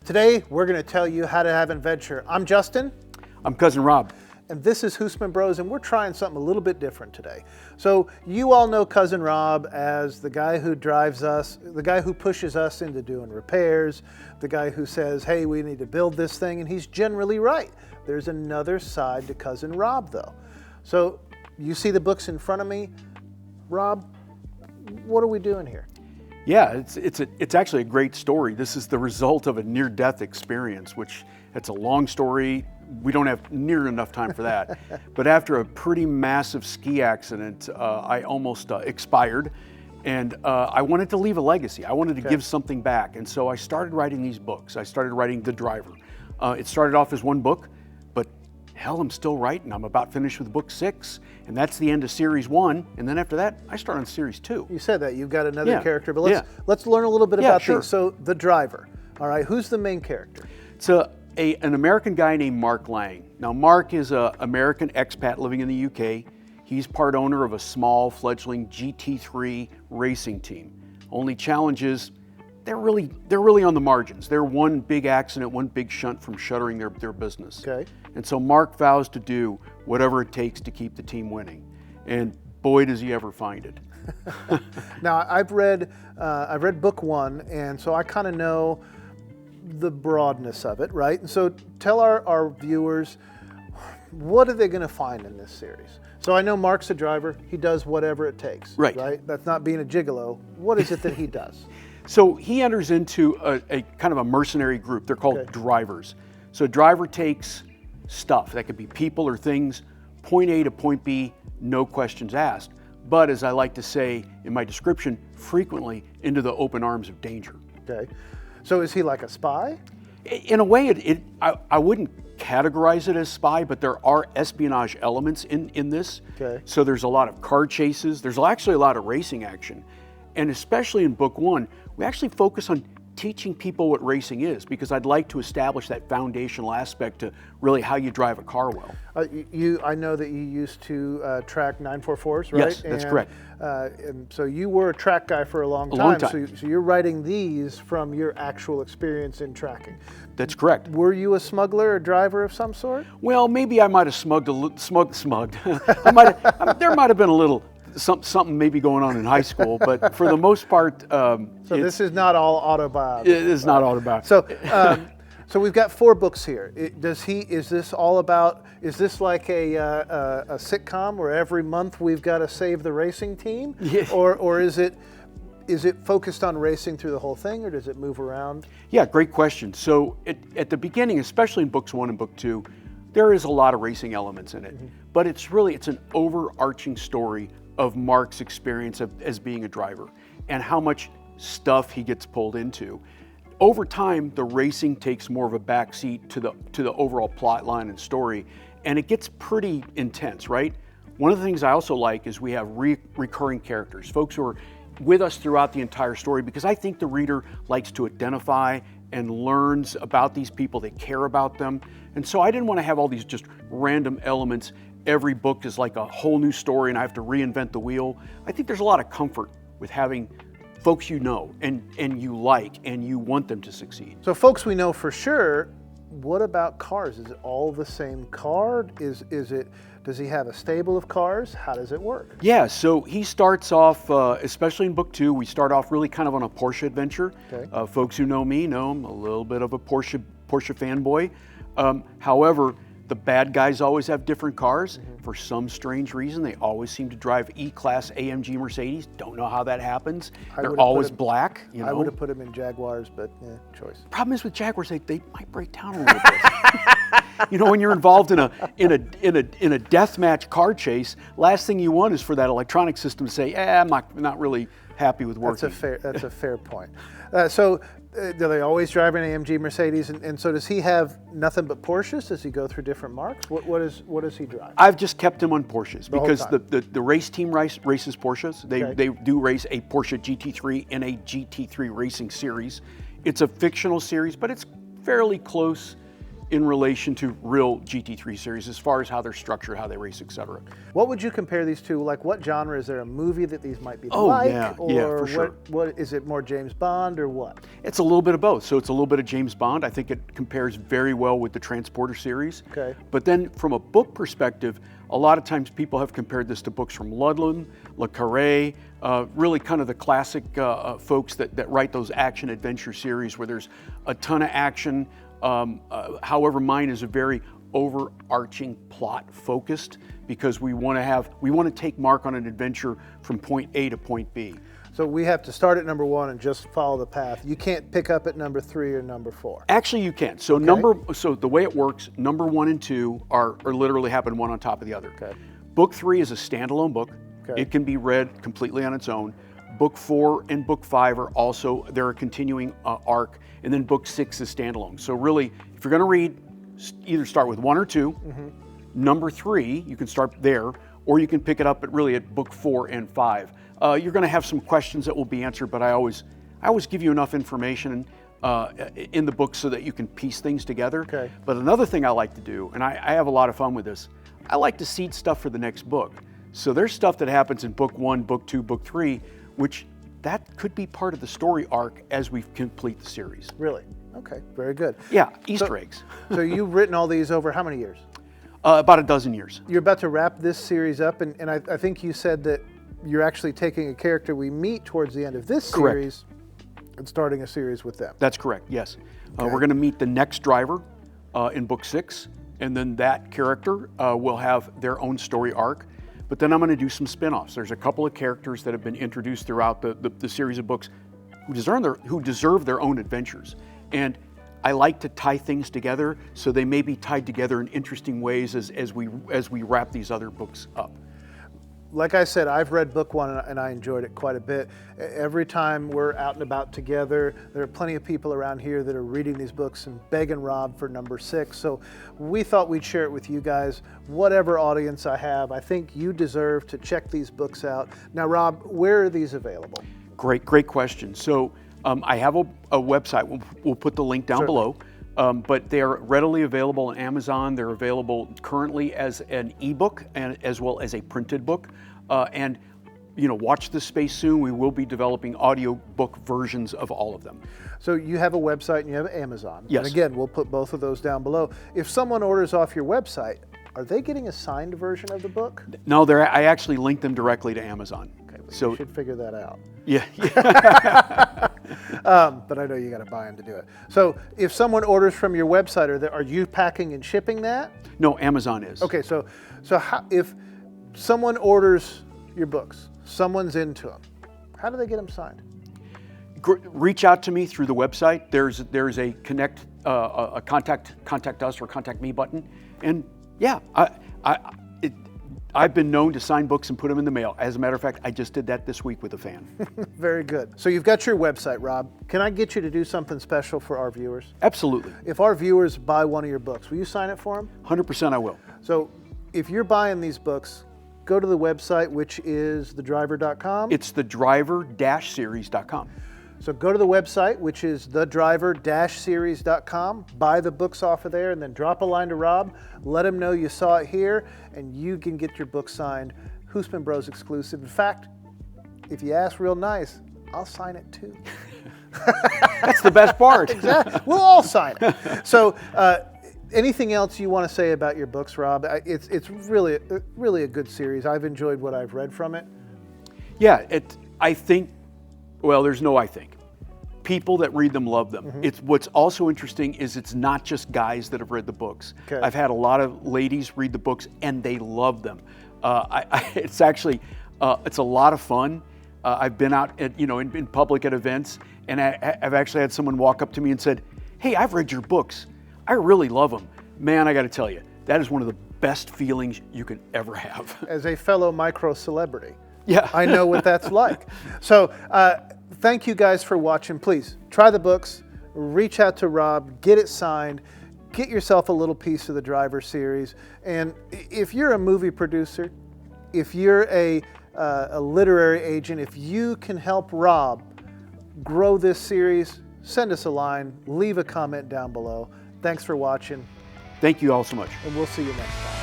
Today, we're going to tell you how to have an adventure. I'm Justin. I'm Cousin Rob. And this is Husman Bros, and we're trying something a little bit different today. So you all know Cousin Rob as the guy who drives us, the guy who pushes us into doing repairs, the guy who says, hey, we need to build this thing, and he's generally right. There's another side to Cousin Rob, though. So you see the books in front of me. Rob, what are we doing here? Yeah, it's actually a great story. This is the result of a near-death experience, which it's a long story. We don't have near enough time for that. But after a pretty massive ski accident, I almost expired, and I wanted to leave a legacy. I wanted to give something back, and so I started writing these books. I started writing The Driver. It started off as one book, but hell, I'm still writing. I'm about finished with book 6, and that's the end of series 1. And then after that, I start on series 2. You said that you've got another character, but let's learn a little bit about these. So The Driver. All right, who's the main character? It's an American guy named Mark Lang. Now, Mark is an American expat living in the UK. He's part owner of a small fledgling GT3 racing team. Only challenge is they're really on the margins. They're one big accident, one big shunt from shuttering their business. Okay. And so Mark vows to do whatever it takes to keep the team winning. And boy, does he ever find it. Now, I've read book 1, and so I kind of know the broadness of it, right? And so tell our viewers, what are they going to find in this series? So I know Mark's a driver. He does whatever it takes, right? That's not being a gigolo. What is it that he does? So he enters into a kind of a mercenary group. They're called drivers. So a driver takes stuff, that could be people or things, point A to point B, no questions asked. But as I like to say in my description, frequently into the open arms of danger. Okay. So is he like a spy? In a way, I wouldn't categorize it as spy, but there are espionage elements in this. Okay. So there's a lot of car chases. There's actually a lot of racing action. And especially in book 1, we actually focus on teaching people what racing is, because I'd like to establish that foundational aspect to really how you drive a car well. I know that you used to track 944s, right? Yes, that's correct. And so you were a track guy for a long time. So you're writing these from your actual experience in tracking. That's correct. Were you a smuggler or driver of some sort? Well, maybe I might have smugged. There might have been a little something maybe going on in high school, but for the most part, so this is not all autobiography. It is not autobiography. So we've got 4 books here. Is this all about? Is this like a sitcom where every month we've got to save the racing team, or is it focused on racing through the whole thing, or does it move around? Yeah, great question. So at the beginning, especially in books 1 and book 2, there is a lot of racing elements in it, but it's an overarching story of Mark's experience as being a driver and how much stuff he gets pulled into. Over time, the racing takes more of a backseat to the overall plot line and story, and it gets pretty intense, right? One of the things I also like is we have recurring characters, folks who are with us throughout the entire story, because I think the reader likes to identify and learns about these people, they care about them. And so I didn't want to have all these just random elements. Every book is like a whole new story and I have to reinvent the wheel. I think there's a lot of comfort with having folks you know and you like and you want them to succeed. So folks we know for sure. What about cars? Is it all the same car? Does he have a stable of cars? How does it work? Yeah, so he starts off, especially in book 2, we start off really kind of on a Porsche adventure. Okay. Folks who know me know I'm a little bit of a Porsche fanboy. However, the bad guys always have different cars. For some strange reason, they always seem to drive E-Class AMG Mercedes. Don't know how that happens. They're always black. You know? I would have put them in Jaguars, but choice. Problem is with Jaguars, they might break down a little bit. You know, when you're involved in a death match car chase, last thing you want is for that electronic system to say, I'm not really happy with working. That's a fair point. Do they always drive an AMG Mercedes? And so does he have nothing but Porsches? Does he go through different marques? What does he drive? I've just kept him on Porsches because the race team races Porsches. They do race a Porsche GT3 in a GT3 racing series. It's a fictional series, but it's fairly close in relation to real GT3 series as far as how they're structured, how they race, etc. What would you compare these to? Like, what genre? Is there a movie that these might be Oh, like? yeah, Or for sure. what is it, more James Bond or what? It's a little bit of both. So it's a little bit of James Bond. I think it compares very well with the Transporter series. Okay. But then from a book perspective, a lot of times people have compared this to books from Ludlum, Le Carré, really kind of the classic folks that write those action adventure series where there's a ton of action. However, mine is a very overarching plot focused because we want to take Mark on an adventure from point A to point B. So we have to start at number 1 and just follow the path. You can't pick up at number 3 or number 4. Actually, you can. So so the way it works, number 1 and 2 are literally happen one on top of the other. Okay. Book 3 is a standalone book. Okay. It can be read completely on its own. Book 4 and Book 5 are also, they're a continuing arc. And then Book 6 is standalone. So really, if you're going to read, either start with 1 or 2. Mm-hmm. Number 3, you can start there, or you can pick it up at Book 4 and 5. You're going to have some questions that will be answered, but I always give you enough information in the book so that you can piece things together. Okay. But another thing I like to do, and I have a lot of fun with this, I like to seed stuff for the next book. So there's stuff that happens in Book 1, Book 2, Book 3, which that could be part of the story arc as we complete the series. Really? Okay, very good. Yeah, Easter eggs. So you've written all these over how many years? About a dozen years. You're about to wrap this series up, and I think you said that you're actually taking a character we meet towards the end of this series and starting a series with them. That's correct, yes. Okay. We're going to meet the next driver in Book 6, and then that character will have their own story arc. But then I'm going to do some spin-offs. There's a couple of characters that have been introduced throughout the series of books who deserve their own adventures. And I like to tie things together so they may be tied together in interesting ways as we wrap these other books up. Like I said, I've read book 1 and I enjoyed it quite a bit. Every time we're out and about together, there are plenty of people around here that are reading these books and begging Rob for number 6. So we thought we'd share it with you guys. Whatever audience I have, I think you deserve to check these books out. Now, Rob, where are these available? Great question. So I have a website. We'll put the link down below. But they are readily available on Amazon. They're available currently as an ebook and as well as a printed book. And watch this space soon. We will be developing audiobook versions of all of them. So you have a website and you have Amazon. Yes. And again, we'll put both of those down below. If someone orders off your website, are they getting a signed version of the book? No, I actually link them directly to Amazon. Okay, well, so you should figure that out. Yeah. But I know you got to buy them to do it. So if someone orders from your website, are you packing and shipping that? No, Amazon is. Okay, so if someone orders your books, someone's into them, how do they get them signed? Reach out to me through the website. There's a contact us or contact me button, and yeah, I've been known to sign books and put them in the mail. As a matter of fact, I just did that this week with a fan. Very good. So you've got your website, Rob. Can I get you to do something special for our viewers? Absolutely. If our viewers buy one of your books, will you sign it for them? 100% I will. So if you're buying these books, go to the website, which is thedriver.com. It's thedriver-series.com. So go to the website, which is thedriver-series.com, buy the books off of there, and then drop a line to Rob. Let him know you saw it here, and you can get your book signed. Husman Bros exclusive. In fact, if you ask real nice, I'll sign it too. That's the best part. Exactly. We'll all sign it. So anything else you want to say about your books, Rob? It's really a good series. I've enjoyed what I've read from it. Yeah, I think, well, there's no I think. People that read them love them. Mm-hmm. What's also interesting is it's not just guys that have read the books. Okay. I've had a lot of ladies read the books and they love them. It's actually, it's a lot of fun. I've been out at, in public at events, and I've actually had someone walk up to me and said, "Hey, I've read your books. I really love them." Man, I got to tell you, that is one of the best feelings you can ever have. As a fellow micro celebrity, yeah, I know what that's like. So thank you guys for watching. Please try the books, reach out to Rob, get it signed, get yourself a little piece of the Driver series. And if you're a movie producer, if you're a literary agent, if you can help Rob grow this series, send us a line, leave a comment down below. Thanks for watching. Thank you all so much. And we'll see you next time.